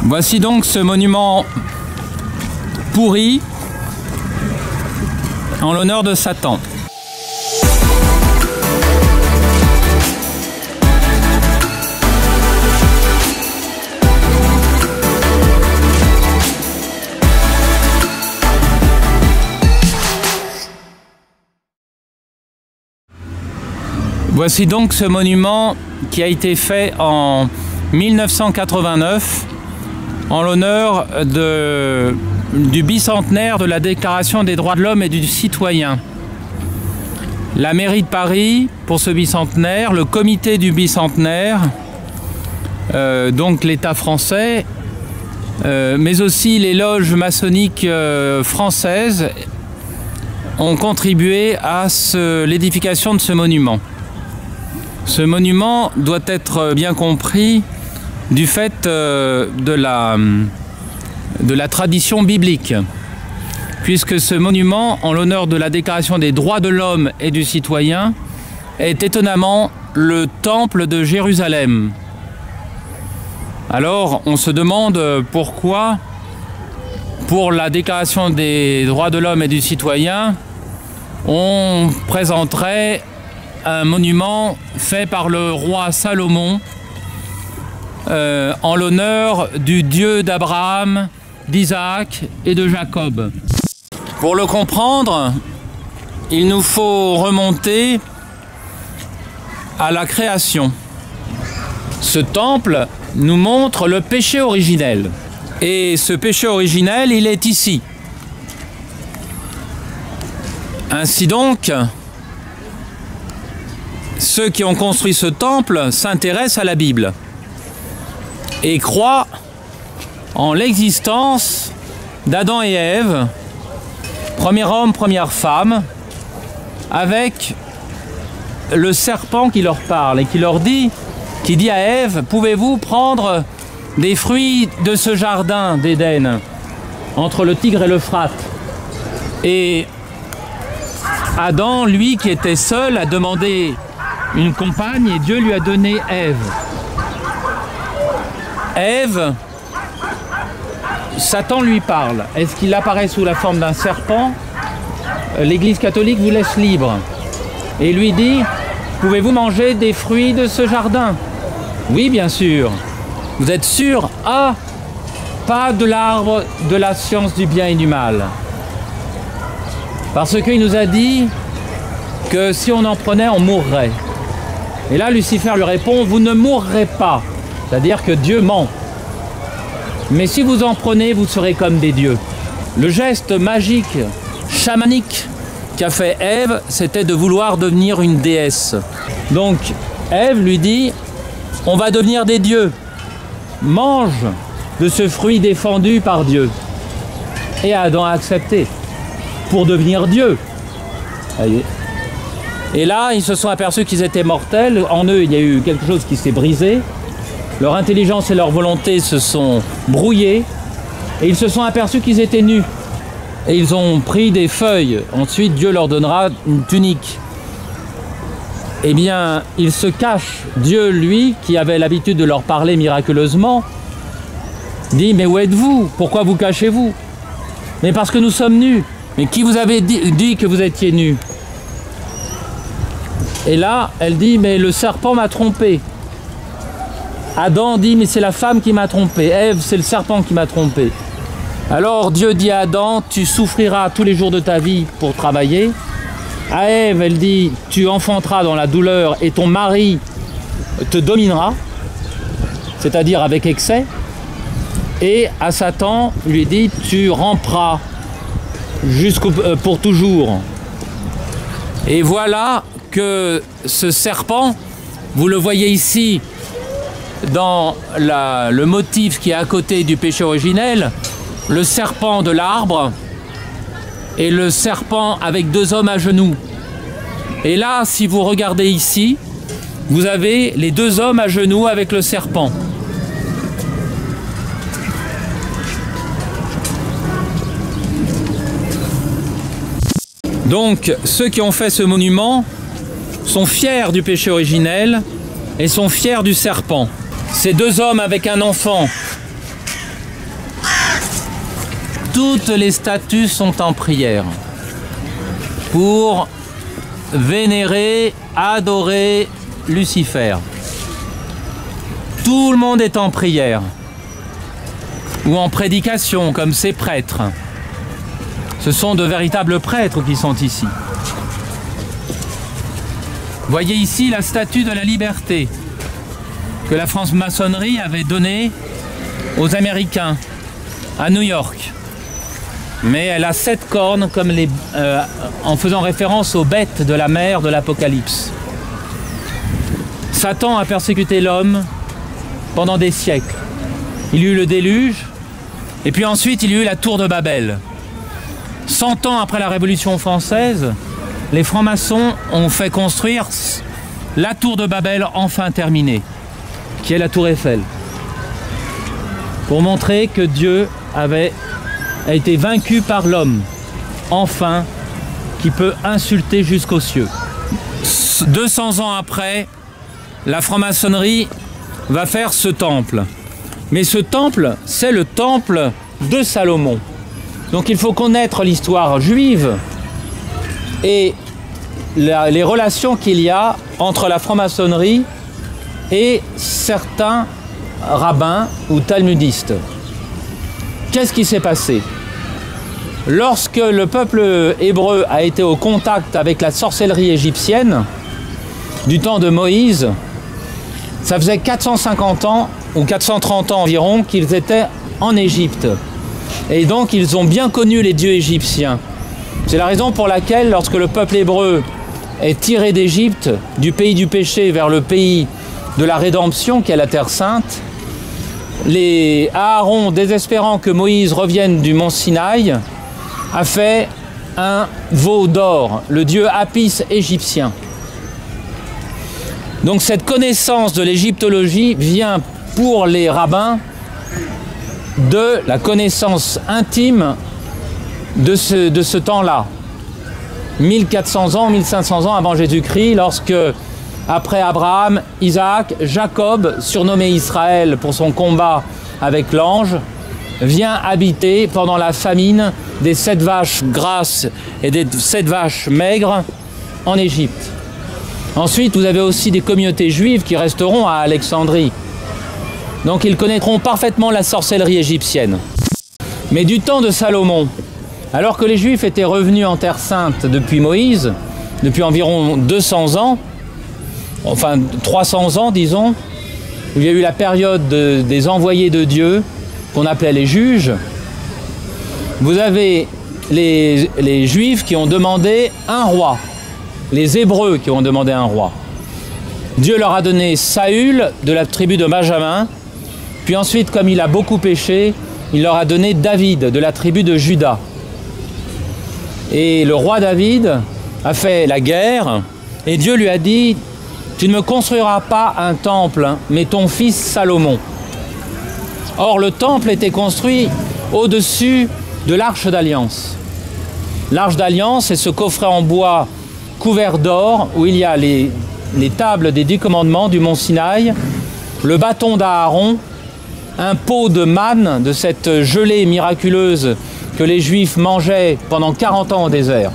Voici donc ce monument pourri en l'honneur de Satan. Voici donc ce monument qui a été fait en 1989 en l'honneur du bicentenaire de la Déclaration des droits de l'homme et du citoyen. La mairie de Paris, pour ce bicentenaire, le comité du bicentenaire, donc l'État français, mais aussi les loges maçonniques françaises ont contribué à l'édification de ce monument. Ce monument doit être bien compris du fait de la tradition biblique, puisque ce monument, en l'honneur de la Déclaration des droits de l'homme et du citoyen, est étonnamment le temple de Jérusalem. Alors, on se demande pourquoi, pour la Déclaration des droits de l'homme et du citoyen, on présenterait un monument fait par le roi Salomon en l'honneur du Dieu d'Abraham, d'Isaac et de Jacob. Pour le comprendre, il nous faut remonter à la création. Ce temple nous montre le péché originel. Et ce péché originel, il est ici. Ainsi donc, ceux qui ont construit ce temple s'intéressent à la Bible et croient en l'existence d'Adam et Ève, premier homme, première femme, avec le serpent qui leur parle et qui leur dit, qui dit à Ève, pouvez-vous prendre des fruits de ce jardin d'Éden, entre le Tigre et l'Euphrate? Et Adam, lui qui était seul, a demandé une compagne et Dieu lui a donné Ève. Ève, Satan lui parle. Est-ce qu'il apparaît sous la forme d'un serpent? L'Église catholique vous laisse libre. Et lui dit, pouvez-vous manger des fruits de ce jardin? Oui, bien sûr. Vous êtes sûr? Ah, pas de l'arbre de la science du bien et du mal. Parce qu'il nous a dit que si on en prenait, on mourrait. Et là, Lucifer lui répond, vous ne mourrez pas. C'est-à-dire que Dieu ment. Mais si vous en prenez, vous serez comme des dieux. Le geste magique, chamanique qu'a fait Ève, c'était de vouloir devenir une déesse. Donc, Ève lui dit, on va devenir des dieux. Mange de ce fruit défendu par Dieu. Et Adam a accepté pour devenir Dieu. Voyez. Et là, ils se sont aperçus qu'ils étaient mortels. En eux, il y a eu quelque chose qui s'est brisé. Leur intelligence et leur volonté se sont brouillées. Et ils se sont aperçus qu'ils étaient nus. Et ils ont pris des feuilles. Ensuite, Dieu leur donnera une tunique. Eh bien, ils se cachent. Dieu, lui, qui avait l'habitude de leur parler miraculeusement, dit, mais où êtes-vous? Pourquoi vous cachez-vous? Mais parce que nous sommes nus. Mais qui vous avait dit que vous étiez nus? Et là, elle dit, mais le serpent m'a trompé. Adam dit, mais c'est la femme qui m'a trompé. Ève, c'est le serpent qui m'a trompé. Alors Dieu dit à Adam, tu souffriras tous les jours de ta vie pour travailler. À Ève, elle dit, tu enfanteras dans la douleur et ton mari te dominera, c'est-à-dire avec excès. Et à Satan, lui dit, tu ramperas pour toujours. Et voilà que ce serpent, vous le voyez ici dans le motif qui est à côté du péché originel, le serpent de l'arbre et le serpent avec deux hommes à genoux. Et là, si vous regardez ici, vous avez les deux hommes à genoux avec le serpent. Donc, ceux qui ont fait ce monument sont fiers du péché originel et sont fiers du serpent. Ces deux hommes avec un enfant toutes les statues sont en prière pour vénérer, adorer Lucifer. Tout le monde est en prière ou en prédication comme ces prêtres. Ce sont de véritables prêtres qui sont ici. Voyez ici la statue de la liberté que la franc-maçonnerie avait donnée aux Américains à New York. Mais elle a 7 cornes comme en faisant référence aux bêtes de la mer de l'Apocalypse. Satan a persécuté l'homme pendant des siècles. Il y eut le déluge et puis ensuite il y eut la tour de Babel. 100 ans après la Révolution française, les francs-maçons ont fait construire la tour de Babel enfin terminée, qui est la tour Eiffel, pour montrer que Dieu a été vaincu par l'homme, enfin, qui peut insulter jusqu'aux cieux. 200 ans après, la franc-maçonnerie va faire ce temple. Mais ce temple, c'est le temple de Salomon. Donc il faut connaître l'histoire juive et les relations qu'il y a entre la franc-maçonnerie et certains rabbins ou talmudistes. Qu'est-ce qui s'est passé? Lorsque le peuple hébreu a été au contact avec la sorcellerie égyptienne, du temps de Moïse, ça faisait 450 ans ou 430 ans environ qu'ils étaient en Égypte. Et donc ils ont bien connu les dieux égyptiens. C'est la raison pour laquelle lorsque le peuple hébreu est tiré d'Égypte, du pays du péché vers le pays de la rédemption qui est la Terre Sainte, les Aaron, désespérant que Moïse revienne du mont Sinaï, a fait un veau d'or, le dieu Apis égyptien. Donc cette connaissance de l'égyptologie vient pour les rabbins de la connaissance intime de ce temps-là. 1400 ans, 1500 ans avant Jésus-Christ, lorsque, après Abraham, Isaac, Jacob, surnommé Israël pour son combat avec l'ange, vient habiter pendant la famine des 7 vaches grasses et des 7 vaches maigres en Égypte. Ensuite, vous avez aussi des communautés juives qui resteront à Alexandrie. Donc ils connaîtront parfaitement la sorcellerie égyptienne. Mais du temps de Salomon, alors que les Juifs étaient revenus en Terre Sainte depuis Moïse, depuis environ 200 ans, enfin 300 ans disons, il y a eu la période des envoyés de Dieu, qu'on appelait les juges, vous avez les Juifs qui ont demandé un roi, les Hébreux qui ont demandé un roi. Dieu leur a donné Saül de la tribu de Benjamin, puis ensuite, comme il a beaucoup péché, il leur a donné David de la tribu de Juda. Et le roi David a fait la guerre et Dieu lui a dit « Tu ne me construiras pas un temple, mais ton fils Salomon. » Or, le temple était construit au-dessus de l'Arche d'Alliance. L'Arche d'Alliance, c'est ce coffret en bois couvert d'or où il y a les tables des 10 commandements du mont Sinaï, le bâton d'Aaron, un pot de manne, de cette gelée miraculeuse que les Juifs mangeaient pendant 40 ans au désert.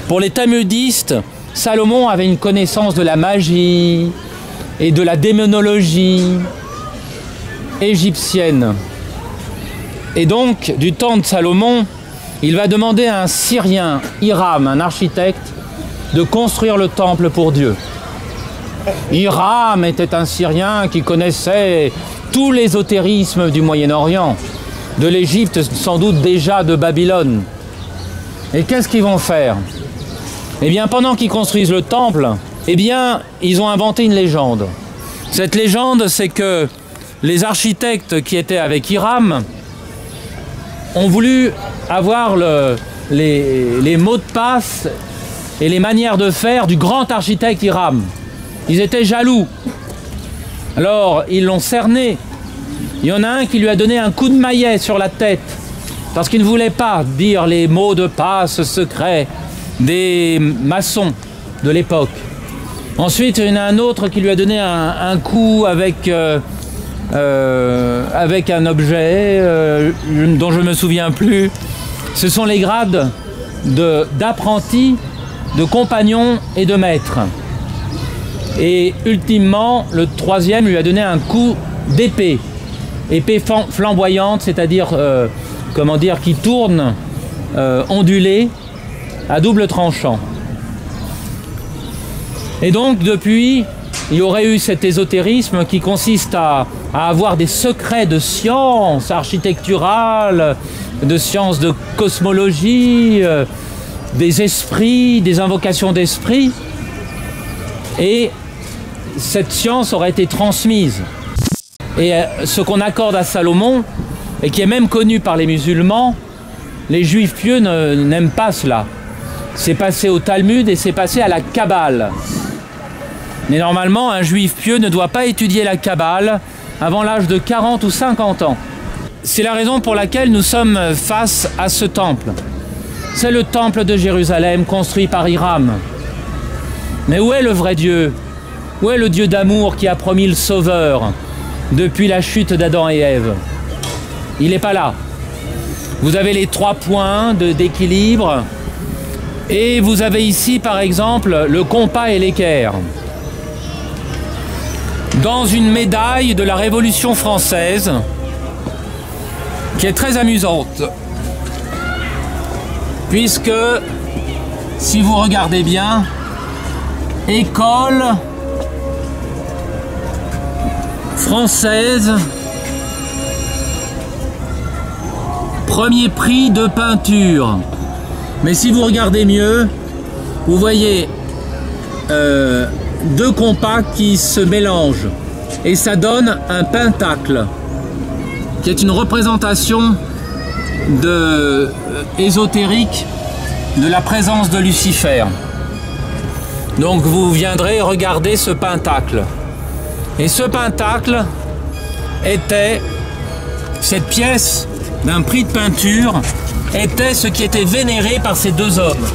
Pour les talmudistes, Salomon avait une connaissance de la magie et de la démonologie égyptienne. Et donc, du temps de Salomon, il va demander à un Syrien, Hiram, un architecte, de construire le temple pour Dieu. Hiram était un Syrien qui connaissait tout l'ésotérisme du Moyen-Orient, de l'Égypte, sans doute déjà de Babylone. Et qu'est-ce qu'ils vont faire? Eh bien, pendant qu'ils construisent le temple, eh bien, ils ont inventé une légende. Cette légende, c'est que les architectes qui étaient avec Hiram ont voulu avoir les mots de passe et les manières de faire du grand architecte Hiram. Ils étaient jaloux. Alors, ils l'ont cerné. Il y en a un qui lui a donné un coup de maillet sur la tête parce qu'il ne voulait pas dire les mots de passe secrets des maçons de l'époque. Ensuite, il y en a un autre qui lui a donné un coup avec avec un objet dont je ne me souviens plus. Ce sont les grades d'apprenti, de compagnon et de maître. Et ultimement, le troisième lui a donné un coup d'épée. Épée flamboyante, c'est-à-dire, comment dire, qui tourne, ondulée, à double tranchant. Et donc, depuis, il y aurait eu cet ésotérisme qui consiste à avoir des secrets de science architecturale, de sciences de cosmologie, des esprits, des invocations d'esprits. Et cette science aurait été transmise. Et ce qu'on accorde à Salomon, et qui est même connu par les musulmans, les juifs pieux n'aiment pas cela. C'est passé au Talmud et c'est passé à la Kabbale. Mais normalement, un juif pieux ne doit pas étudier la Kabbale avant l'âge de 40 ou 50 ans. C'est la raison pour laquelle nous sommes face à ce temple. C'est le temple de Jérusalem construit par Hiram. Mais où est le vrai Dieu? Où est le Dieu d'amour qui a promis le Sauveur depuis la chute d'Adam et Ève? Il n'est pas là. Vous avez les 3 points d'équilibre. Et vous avez ici, par exemple, le compas et l'équerre. Dans une médaille de la Révolution française, qui est très amusante. Puisque, si vous regardez bien, école française, premier prix de peinture. Mais si vous regardez mieux, vous voyez 2 compas qui se mélangent et ça donne un pentacle qui est une représentation ésotérique de la présence de Lucifer. Donc vous viendrez regarder ce pentacle. Et ce pentacle était, cette pièce d'un prix de peinture, était ce qui était vénéré par ces 2 hommes.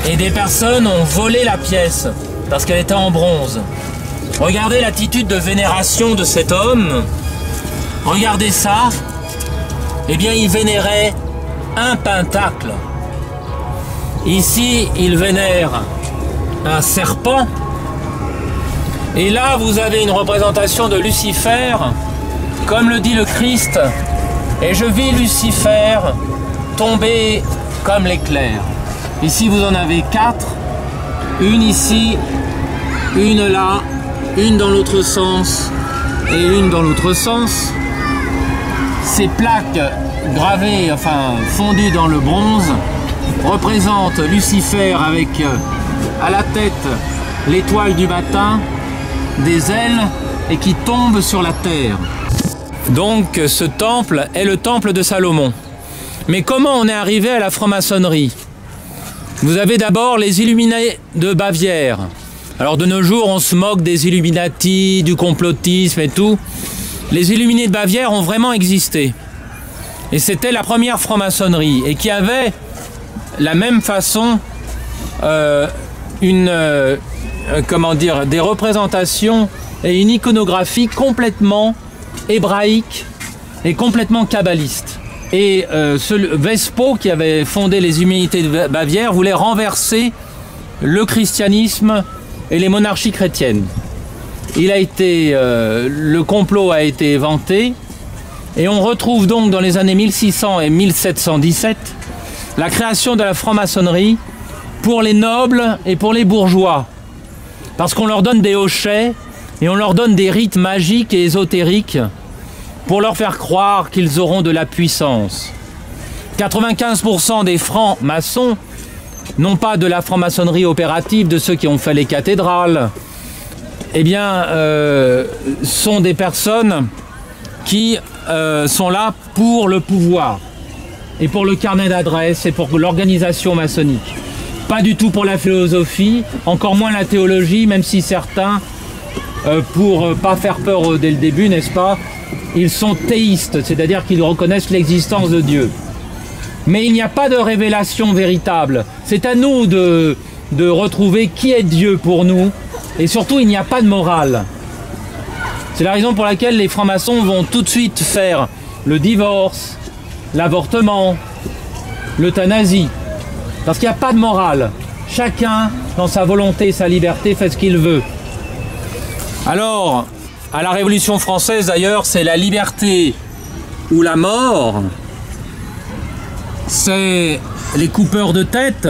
Et des personnes ont volé la pièce parce qu'elle était en bronze. Regardez l'attitude de vénération de cet homme. Regardez ça. Eh bien, il vénérait un pentacle. Ici, il vénère un serpent. Et là, vous avez une représentation de Lucifer, comme le dit le Christ. Et je vis Lucifer tomber comme l'éclair. Ici, vous en avez 4. Une ici, une là, une dans l'autre sens et une dans l'autre sens. Ces plaques gravées, enfin fondues dans le bronze, représentent Lucifer avec à la tête l'étoile du matin, des ailes et qui tombe sur la terre. Donc ce temple est le temple de Salomon. Mais comment on est arrivé à la franc-maçonnerie? Vous avez d'abord les Illuminés de Bavière. Alors de nos jours, on se moque des Illuminati, du complotisme et tout. Les Illuminés de Bavière ont vraiment existé. Et c'était la première franc-maçonnerie. Et qui avait la même façon comment dire, des représentations et une iconographie complètement hébraïque et complètement kabbaliste. Et ce Vespo, qui avait fondé les Illuminés de Bavière, voulait renverser le christianisme et les monarchies chrétiennes. Le complot a été éventé et on retrouve donc dans les années 1600 et 1717 la création de la franc-maçonnerie pour les nobles et pour les bourgeois. Parce qu'on leur donne des hochets et on leur donne des rites magiques et ésotériques pour leur faire croire qu'ils auront de la puissance. 95% des francs-maçons non pas de la franc-maçonnerie opérative, de ceux qui ont fait les cathédrales, eh bien, sont des personnes qui sont là pour le pouvoir, et pour le carnet d'adresse, et pour l'organisation maçonnique. Pas du tout pour la philosophie, encore moins la théologie, même si certains, pour pas faire peur dès le début, n'est-ce pas, ils sont théistes, c'est-à-dire qu'ils reconnaissent l'existence de Dieu. Mais il n'y a pas de révélation véritable. C'est à nous de retrouver qui est Dieu pour nous. Et surtout, il n'y a pas de morale. C'est la raison pour laquelle les francs-maçons vont tout de suite faire le divorce, l'avortement, l'euthanasie. Parce qu'il n'y a pas de morale. Chacun, dans sa volonté, sa liberté, fait ce qu'il veut. Alors, à la Révolution française d'ailleurs, c'est la liberté ou la mort. C'est les coupeurs de tête.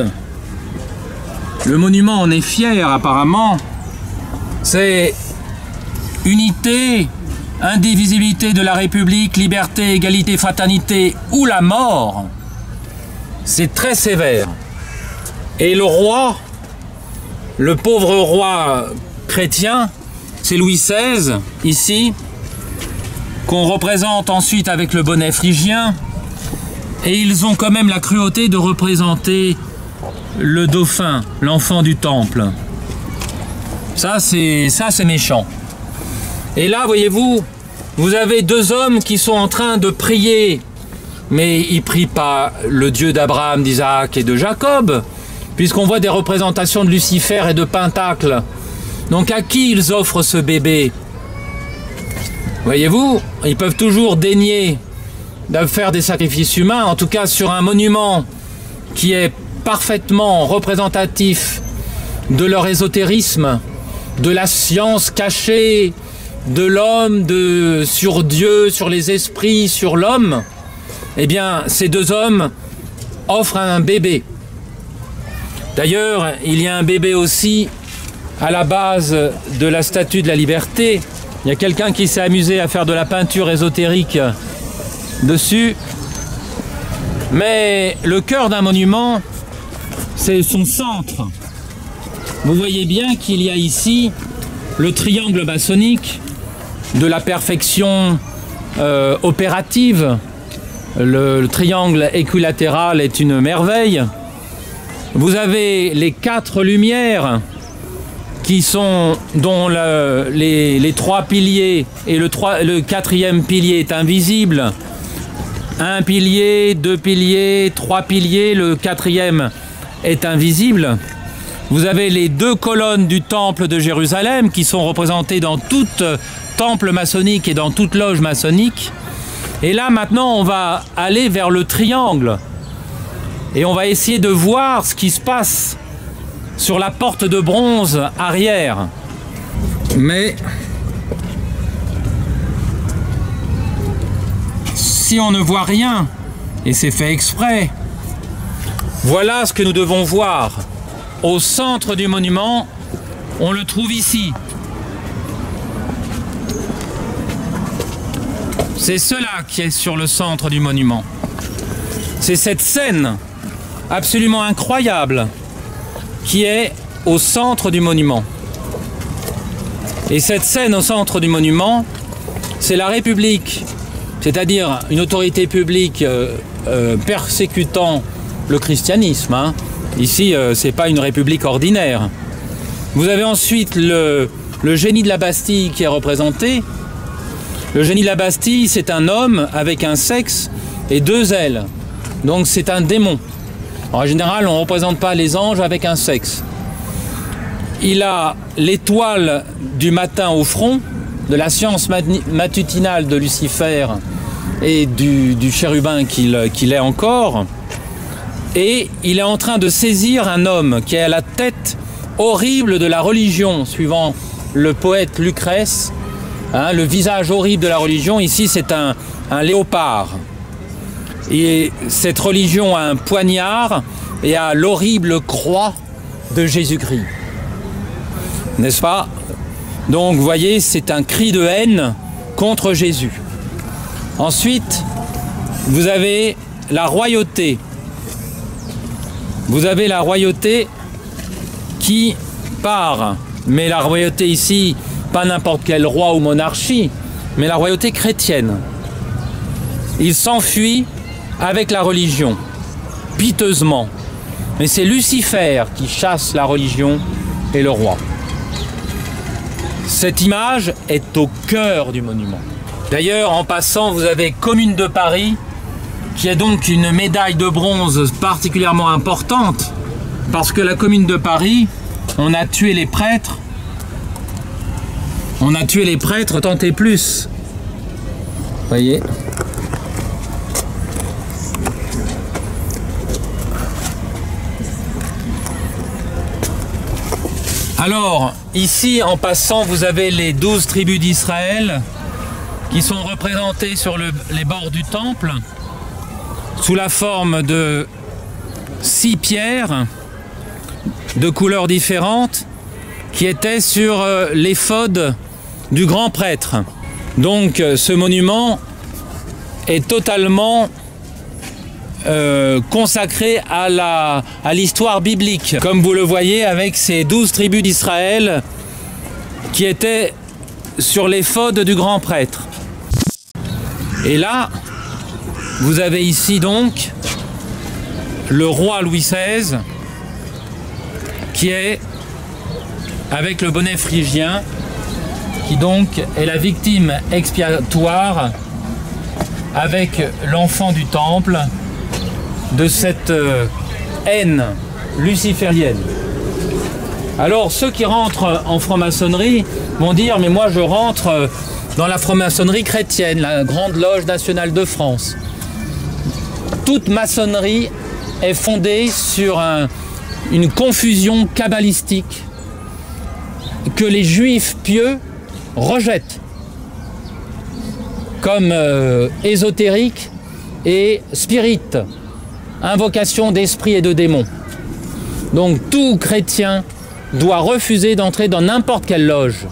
Le monument en est fier apparemment. C'est unité, indivisibilité de la République, liberté, égalité, fraternité ou la mort. C'est très sévère. Et le roi, le pauvre roi chrétien, c'est Louis XVI, ici, qu'on représente ensuite avec le bonnet phrygien. Et ils ont quand même la cruauté de représenter le dauphin, l'enfant du temple. Ça, c'est méchant. Et là, voyez-vous, vous avez deux hommes qui sont en train de prier. Mais ils ne prient pas le Dieu d'Abraham, d'Isaac et de Jacob, puisqu'on voit des représentations de Lucifer et de Pentacle. Donc à qui ils offrent ce bébé? Voyez-vous, ils peuvent toujours daigner de faire des sacrifices humains, en tout cas sur un monument qui est parfaitement représentatif de leur ésotérisme, de la science cachée, de l'homme, sur Dieu, sur les esprits, sur l'homme. Eh bien, ces deux hommes offrent un bébé. D'ailleurs, il y a un bébé aussi à la base de la Statue de la Liberté. Il y a quelqu'un qui s'est amusé à faire de la peinture ésotérique dessus. Mais le cœur d'un monument, c'est son centre. Vous voyez bien qu'il y a ici le triangle maçonnique de la perfection opérative. Le triangle équilatéral est une merveille. Vous avez les quatre lumières qui sont, dont les trois piliers et le quatrième pilier est invisible. Un pilier, deux piliers, trois piliers, le quatrième est invisible. Vous avez les deux colonnes du temple de Jérusalem qui sont représentées dans tout temple maçonnique et dans toute loge maçonnique. Et là maintenant on va aller vers le triangle et on va essayer de voir ce qui se passe sur la porte de bronze arrière. Mais si on ne voit rien, et c'est fait exprès, voilà ce que nous devons voir. Au centre du monument, on le trouve ici. C'est cela qui est sur le centre du monument. C'est cette scène absolument incroyable qui est au centre du monument. Et cette scène au centre du monument, c'est la République, c'est-à-dire une autorité publique persécutant le christianisme. Hein. Ici, c'est pas une république ordinaire. Vous avez ensuite le génie de la Bastille qui est représenté. Le génie de la Bastille, c'est un homme avec un sexe et deux ailes. Donc c'est un démon. En général, on ne représente pas les anges avec un sexe. Il a l'étoile du matin au front, de la science matutinale de Lucifer et du chérubin qu'il est encore. Et il est en train de saisir un homme qui est à la tête horrible de la religion, suivant le poète Lucrèce. Hein, le visage horrible de la religion, ici c'est un léopard. Et cette religion a un poignard et a l'horrible croix de Jésus-Christ. N'est-ce pas? Donc vous voyez, c'est un cri de haine contre Jésus. Ensuite, vous avez la royauté. Vous avez la royauté qui part, mais la royauté ici, pas n'importe quel roi ou monarchie, mais la royauté chrétienne. Il s'enfuit avec la religion, piteusement. Mais c'est Lucifer qui chasse la religion et le roi. Cette image est au cœur du monument. D'ailleurs, en passant, vous avez Commune de Paris, qui est donc une médaille de bronze particulièrement importante, parce que la Commune de Paris, on a tué les prêtres, On a tué les prêtres, tant et plus. Voyez. Alors, ici, en passant, vous avez les 12 tribus d'Israël qui sont représentées sur les bords du temple sous la forme de 6 pierres de couleurs différentes qui étaient sur l'éphod du grand prêtre. Donc, ce monument est totalement consacré à l'histoire biblique, comme vous le voyez avec ces 12 tribus d'Israël qui étaient sur l'éphod du grand prêtre. Et là, vous avez ici donc le roi Louis XVI qui est avec le bonnet phrygien, qui donc est la victime expiatoire avec l'enfant du temple de cette haine luciférienne. Alors ceux qui rentrent en franc-maçonnerie vont dire mais moi je rentre dans la franc-maçonnerie chrétienne, la grande loge nationale de France. Toute maçonnerie est fondée sur une confusion kabbalistique que les juifs pieux rejettent comme ésotérique et spirit, invocation d'esprits et de démons. Donc tout chrétien doit refuser d'entrer dans n'importe quelle loge.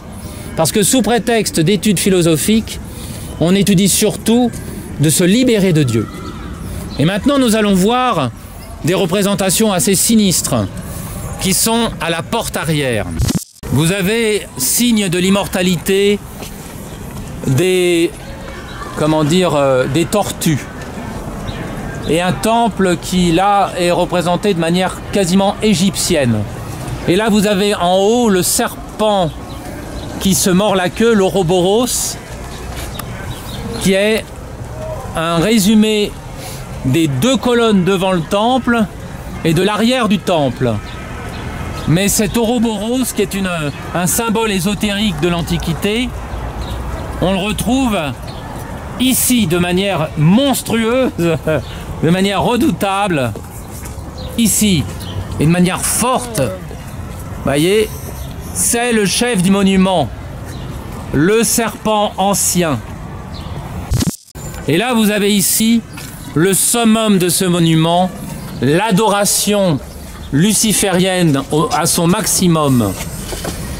Parce que sous prétexte d'études philosophiques, on étudie surtout de se libérer de Dieu. Et maintenant nous allons voir des représentations assez sinistres qui sont à la porte arrière. Vous avez signe de l'immortalité des tortues. Et un temple qui là est représenté de manière quasiment égyptienne. Et là vous avez en haut le serpent qui se mord la queue, l'Ouroboros, qui est un résumé des 2 colonnes devant le temple et de l'arrière du temple. Mais cet Ouroboros, qui est un symbole ésotérique de l'Antiquité, on le retrouve ici de manière monstrueuse, de manière redoutable, ici, et de manière forte. Voyez, c'est le chef du monument, le serpent ancien. Et là, vous avez ici le summum de ce monument, l'adoration luciférienne à son maximum.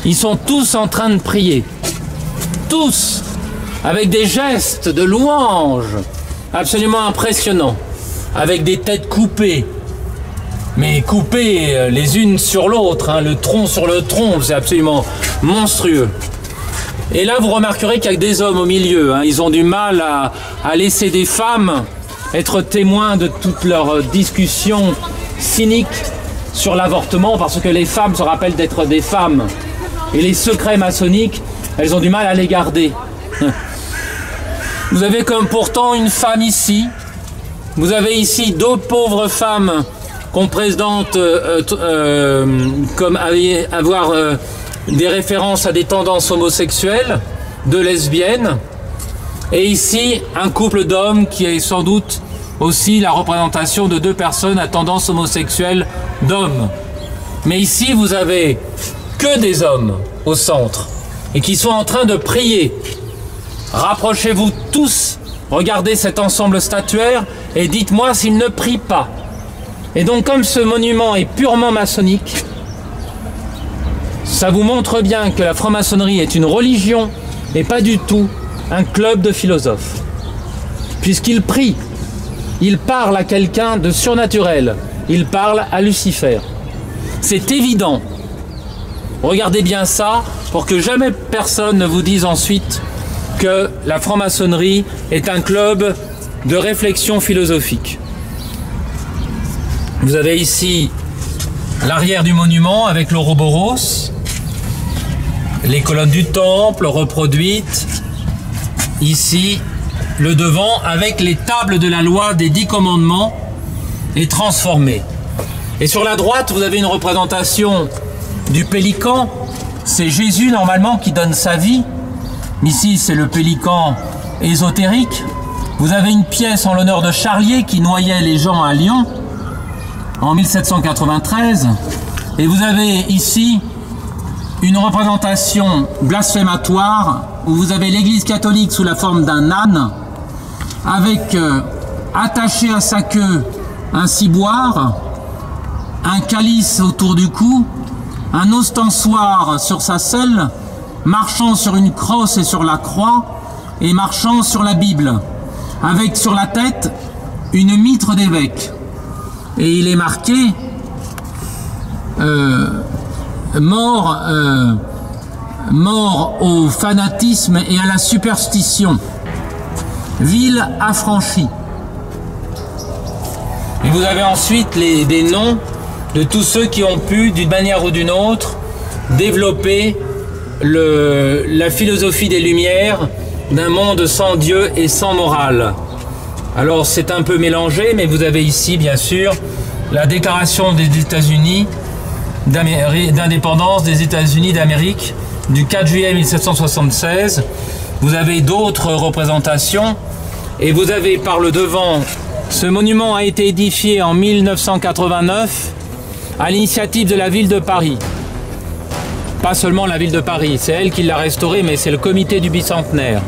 Ils sont tous en train de prier, tous, avec des gestes de louange absolument impressionnants, avec des têtes coupées, mais coupées les unes sur l'autre, hein, le tronc sur le tronc, c'est absolument monstrueux. Et là, vous remarquerez qu'il y a des hommes au milieu, hein, ils ont du mal à laisser des femmes être témoins de toutes leurs discussions cyniques sur l'avortement, parce que les femmes se rappellent d'être des femmes. Et les secrets maçonniques, elles ont du mal à les garder. Vous avez comme pourtant une femme ici. Vous avez ici 2 pauvres femmes qu'on présente comme avoir des références à des tendances homosexuelles, 2 lesbiennes. Et ici, un couple d'hommes qui est sans doute aussi la représentation de 2 personnes à tendance homosexuelle d'hommes. Mais ici, vous avez que des hommes au centre et qui sont en train de prier. Rapprochez-vous tous, regardez cet ensemble statuaire et dites-moi s'ils ne prient pas. Et donc, comme ce monument est purement maçonnique, ça vous montre bien que la franc-maçonnerie est une religion et pas du tout un club de philosophes. Puisqu'il prie, il parle à quelqu'un de surnaturel, il parle à Lucifer. C'est évident. Regardez bien ça pour que jamais personne ne vous dise ensuite que la franc-maçonnerie est un club de réflexion philosophique. Vous avez ici l'arrière du monument avec l'Ouroboros, les colonnes du temple reproduites, ici le devant avec les tables de la loi des 10 commandements et transformées. Et sur la droite, vous avez une représentation du pélican. C'est Jésus normalement qui donne sa vie Ici, c'est le pélican ésotérique. Vous avez une pièce en l'honneur de Charlier qui noyait les gens à Lyon en 1793. Et vous avez ici une représentation blasphématoire où vous avez l'Église catholique sous la forme d'un âne avec attaché à sa queue un ciboire, un calice autour du cou, un ostensoir sur sa selle, marchant sur une crosse et sur la croix et marchant sur la Bible, avec sur la tête une mitre d'évêque. Et il est marqué mort au fanatisme et à la superstition, ville affranchie. Et vous avez ensuite des noms de tous ceux qui ont pu, d'une manière ou d'une autre, développer la philosophie des Lumières d'un monde sans Dieu et sans morale. Alors c'est un peu mélangé, mais vous avez ici bien sûr la déclaration des États-Unis d'indépendance des États-Unis d'Amérique du 4 juillet 1776. Vous avez d'autres représentations et vous avez par le devant, ce monument a été édifié en 1989 à l'initiative de la ville de Paris. Pas seulement la ville de Paris, c'est elle qui l'a restauré, mais c'est le comité du bicentenaire.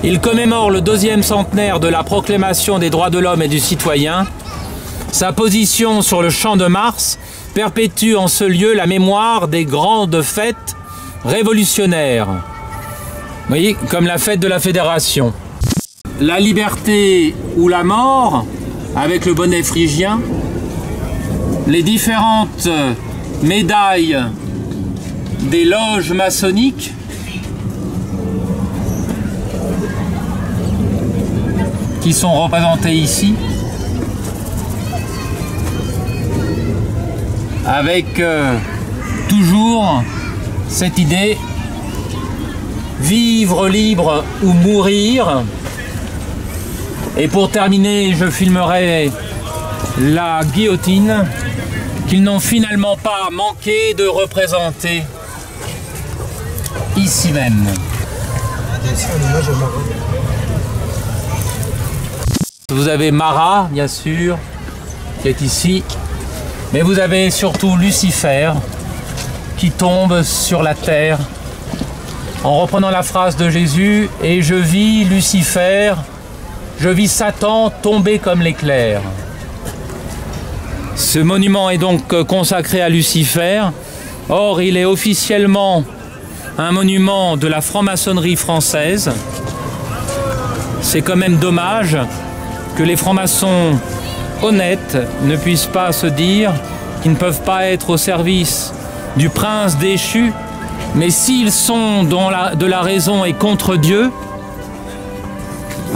Il commémore le 2e centenaire de la proclamation des droits de l'homme et du citoyen. Sa position sur le champ de Mars perpétue en ce lieu la mémoire des grandes fêtes révolutionnaires. Vous voyez, comme la fête de la Fédération. La liberté ou la mort, avec le bonnet phrygien. Les différentes médailles des loges maçonniques. Qui sont représentées ici. Avec toujours cette idée, vivre libre ou mourir. Et pour terminer, je filmerai la guillotine qu'ils n'ont finalement pas manqué de représenter ici même. Vous avez Marat, bien sûr, qui est ici. Mais vous avez surtout Lucifer qui tombe sur la terre en reprenant la phrase de Jésus « Et je vis Lucifer, je vis Satan tomber comme l'éclair ». Ce monument est donc consacré à Lucifer. Or, il est officiellement un monument de la franc-maçonnerie française. C'est quand même dommage que les francs-maçons honnêtes ne puissent pas se dire qu'ils ne peuvent pas être au service du prince déchu, mais s'ils sont de la raison et contre Dieu,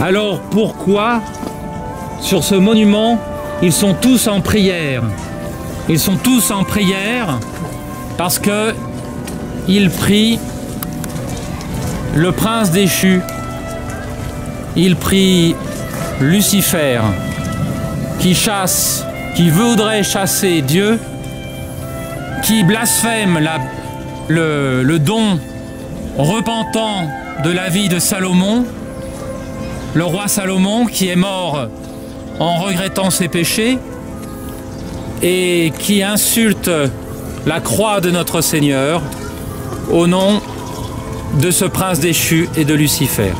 alors pourquoi sur ce monument ils sont tous en prière? Ils sont tous en prière parce que ils prient le prince déchu, ils prient Lucifer, qui voudrait chasser Dieu, qui blasphème le don repentant de la vie de Salomon, le roi Salomon qui est mort en regrettant ses péchés et qui insulte la croix de notre Seigneur au nom de ce prince déchu et de Lucifer.